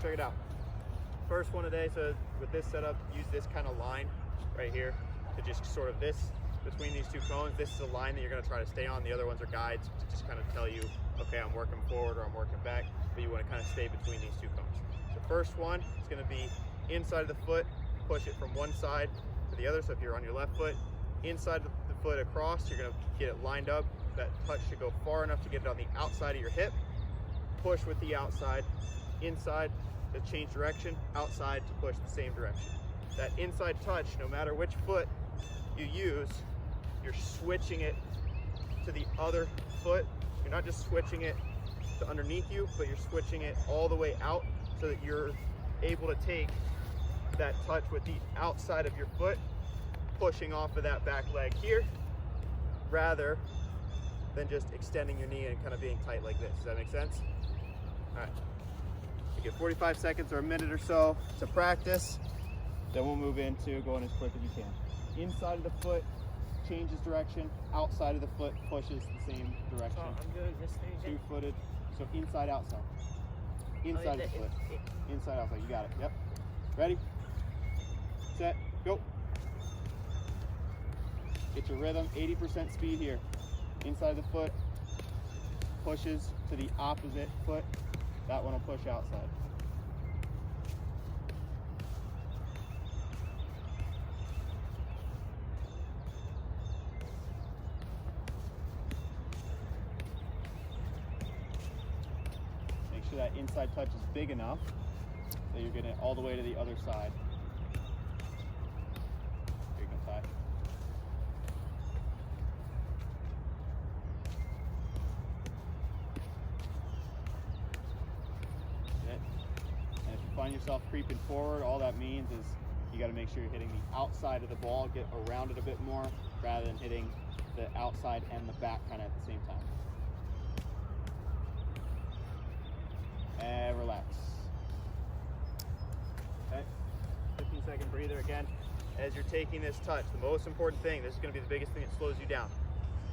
check it out. First one today, so with this setup, use this kind of line right here to just sort of this, between these two cones, this is a line that you're gonna try to stay on. The other ones are guides to just kind of tell you, okay, I'm working forward or I'm working back, but you wanna kind of stay between these two cones. The first one is gonna be inside of the foot, push it from one side to the other. So if you're on your left foot, inside the foot across, you're gonna get it lined up. That touch should go far enough to get it on the outside of your hip. Push with the outside, inside to change direction, outside to push the same direction. That inside touch, no matter which foot you use, you're switching it to the other foot. You're not just switching it to underneath you, but you're switching it all the way out so that you're able to take that touch with the outside of your foot, pushing off of that back leg here, rather than just extending your knee and kind of being tight like this. Does that make sense? All right. You get 45 seconds or a minute or so to practice. Then we'll move into going as quick as you can. Inside of the foot changes direction. Outside of the foot pushes the same direction. So I'm doing this thing again? Two-footed. So inside, outside. Inside of the foot. Inside, outside. You got it. Yep. Ready? Set. Go. Get your rhythm. 80% speed here. Inside the foot pushes to the opposite foot. That one will push outside. Make sure that inside touch is big enough that you're getting it all the way to the other side. Here you go, Ty. Find yourself creeping forward, all that means is you got to make sure you're hitting the outside of the ball, get around it a bit more rather than hitting the outside and the back kind of at the same time. And relax. Okay, 15-second breather again. As you're taking this touch, the most important thing, this is going to be the biggest thing that slows you down.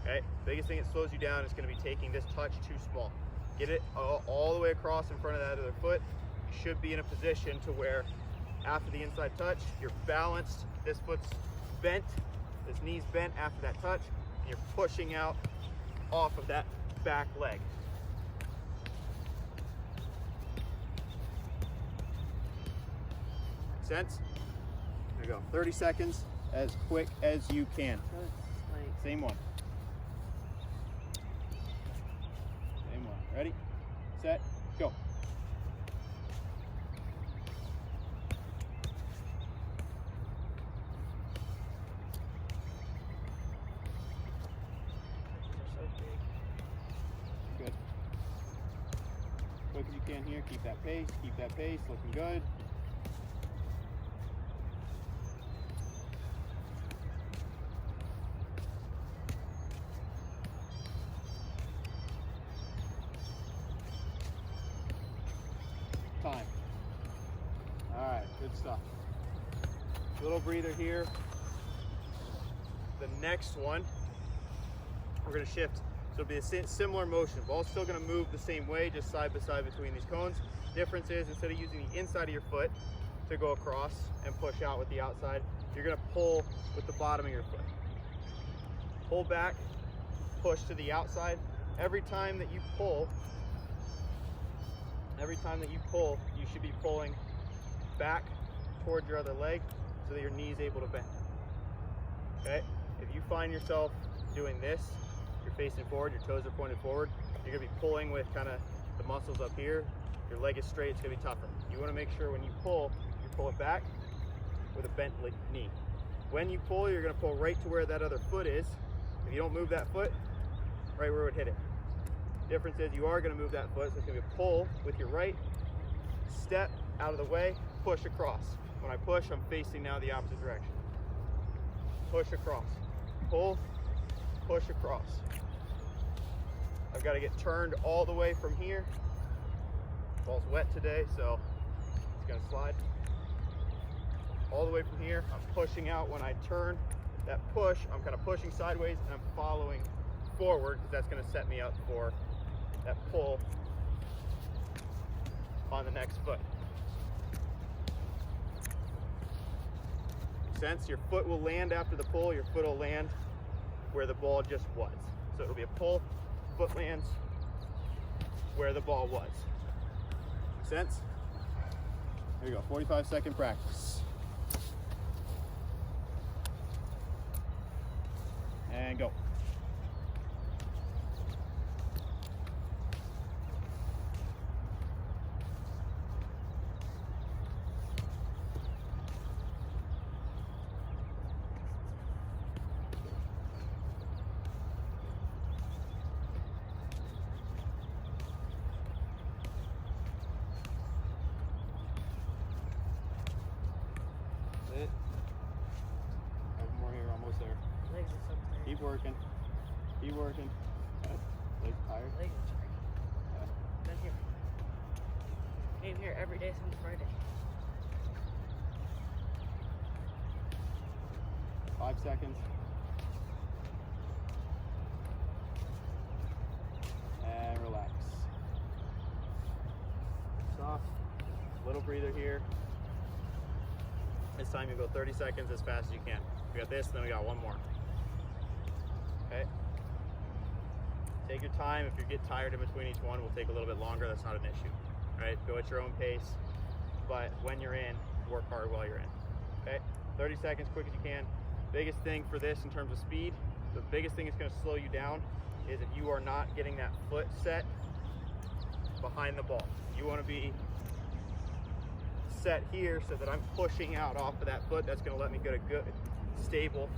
Okay, the biggest thing that slows you down is going to be taking this touch too small. Get it all the way across in front of that other foot. You should be in a position to where after the inside touch, you're balanced, this foot's bent, this knee's bent after that touch, and you're pushing out off of that back leg. Make sense? There you go. 30 seconds, as quick as you can. Same one. Same one. Ready, set, go. Good. Quick as you can here. Keep that pace, looking good. Time. All right, good stuff. Little breather here. The next one, we're gonna shift. So it'll be a similar motion. Ball's still gonna move the same way, just side by side between these cones. Difference is, instead of using the inside of your foot to go across and push out with the outside, you're gonna pull with the bottom of your foot. Pull back, push to the outside. Every time that you pull, you should be pulling back toward your other leg so that your knee is able to bend. Okay? If you find yourself doing this, you're facing forward, your toes are pointed forward, you're gonna be pulling with kind of the muscles up here, your leg is straight, it's gonna be tougher. You wanna make sure when you pull it back with a bent knee. When you pull, you're gonna pull right to where that other foot is. If you don't move that foot, right where it would hit it. Difference is you are gonna move that foot, so it's gonna be a pull with your right, step out of the way, push across. When I push, I'm facing now the opposite direction. Push across, pull, push across. I've got to get turned all the way from here. Ball's wet today, so it's gonna slide. All the way from here, I'm pushing out when I turn. That push, I'm kind of pushing sideways and I'm following forward because that's gonna set me up for that pull on the next foot. Make sense? Your foot will land after the pull, your foot will land where the ball just was. So it'll be a pull, foot lands where the ball was. Make sense? Here we go, 45-second practice. And go. Keep working. Keep working. Legs tired? Legs are tired. Been here. Came here every day since Friday. 5 seconds. And relax. Soft. Little breather here. This time you go 30 seconds as fast as you can. We got this, then we got one more. Okay. Take your time. If you get tired in between each one, we'll take a little bit longer. That's not an issue. All right. Go at your own pace. But when you're in, work hard while you're in. Okay. 30 seconds, quick as you can. Biggest thing for this in terms of speed, the biggest thing that's going to slow you down is if you are not getting that foot set behind the ball. You want to be set here so that I'm pushing out off of that foot. That's going to let me get a good, stable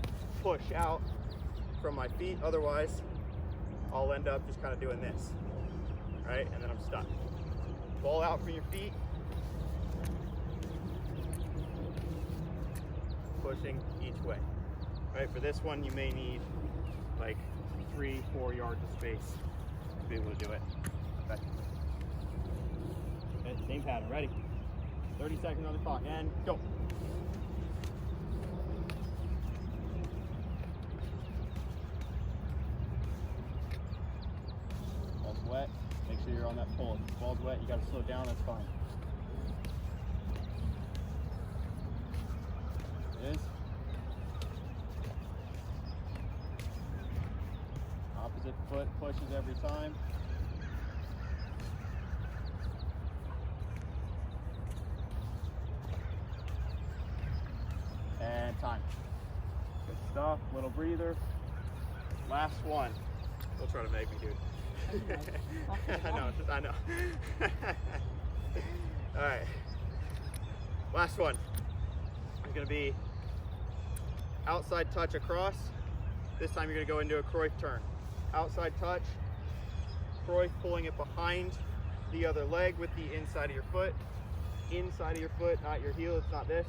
push out from my feet. Otherwise, I'll end up just kind of doing this, right? And then I'm stuck. Ball out from your feet. Pushing each way. Right, for this one, you may need like 3-4 yards of space to be able to do it effectively. Okay, same pattern, ready? 30 seconds on the clock, and go. Wet, make sure you're on that pull. If the ball's wet, you gotta slow down, that's fine. It is. Opposite foot pushes every time. And time. Good stuff, little breather. Last one. They'll try to make me, dude. I know. All right. Last one is going to be outside touch across. This time you're going to go into a Cruyff turn. Outside touch, Cruyff pulling it behind the other leg with the inside of your foot. Inside of your foot, not your heel, it's not this.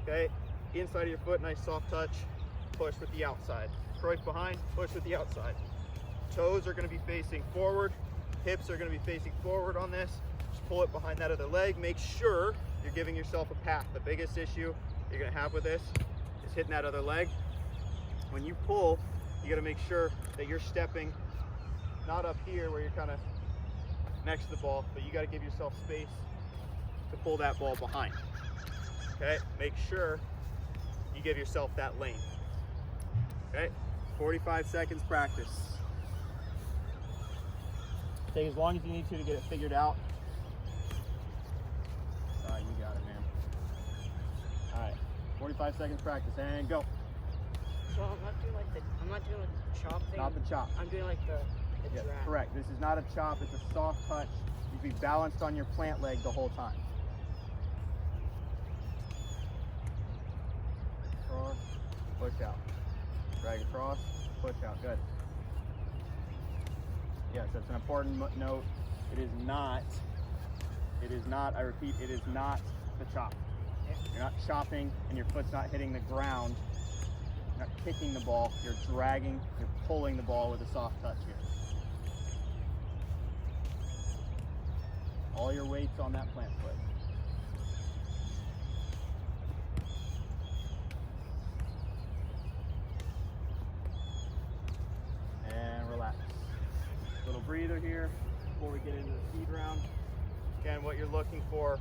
Okay? Inside of your foot, nice soft touch. Push with the outside. Cruyff behind, push with the outside. Toes are going to be facing forward. Hips are going to be facing forward on this. Just pull it behind that other leg. Make sure you're giving yourself a path. The biggest issue you're going to have with this is hitting that other leg. When you pull, you got to make sure that you're stepping not up here where you're kind of next to the ball, but you got to give yourself space to pull that ball behind. Okay? Make sure you give yourself that lane. Okay? 45 seconds practice. Take as long as you need to get it figured out. All right, you got it, man. All right, 45 seconds practice, and go. So I'm not doing like the chop thing. Not the chop. I'm doing like the Yes, drag. correct. This is not a chop, it's a soft touch. You be balanced on your plant leg the whole time. Across, push out. Drag across, push out, good. Yes, that's an important note. It is not, I repeat, it is not the chop. You're not chopping and your foot's not hitting the ground. You're not kicking the ball, you're dragging, you're pulling the ball with a soft touch here. All your weight's on that plant foot. And relax. Little breather here before we get into the speed round. Again, what you're looking for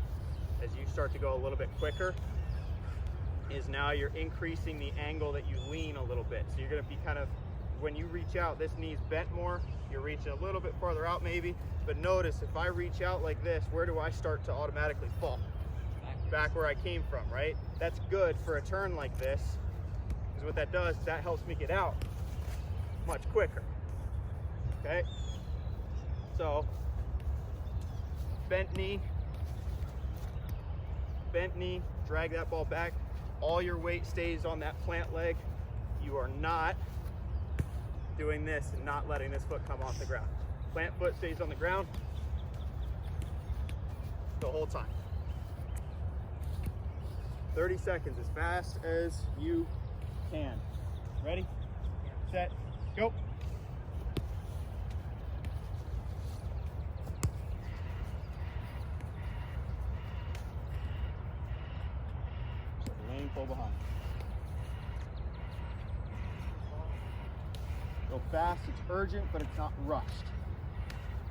as you start to go a little bit quicker is now you're increasing the angle that you lean a little bit. So you're gonna be kind of, when you reach out, this knee's bent more, you're reaching a little bit farther out maybe, but notice if I reach out like this, where do I start to automatically fall? Back where I came from, right? That's good for a turn like this, because what that does, that helps me get out much quicker, okay? So, bent knee, drag that ball back. All your weight stays on that plant leg. You are not doing this and not letting this foot come off the ground. Plant foot stays on the ground the whole time. 30 seconds, as fast as you can. Ready, set, go. So lean, pull behind. Go fast, it's urgent, but it's not rushed.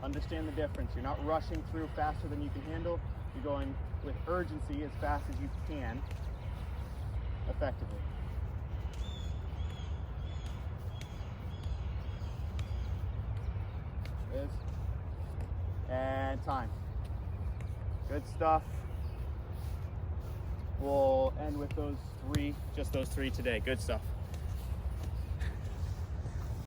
Understand the difference. You're not rushing through faster than you can handle. You're going with urgency as fast as you can, effectively. There it is. And time. Good stuff. We'll end with those three, just those three today. Good stuff.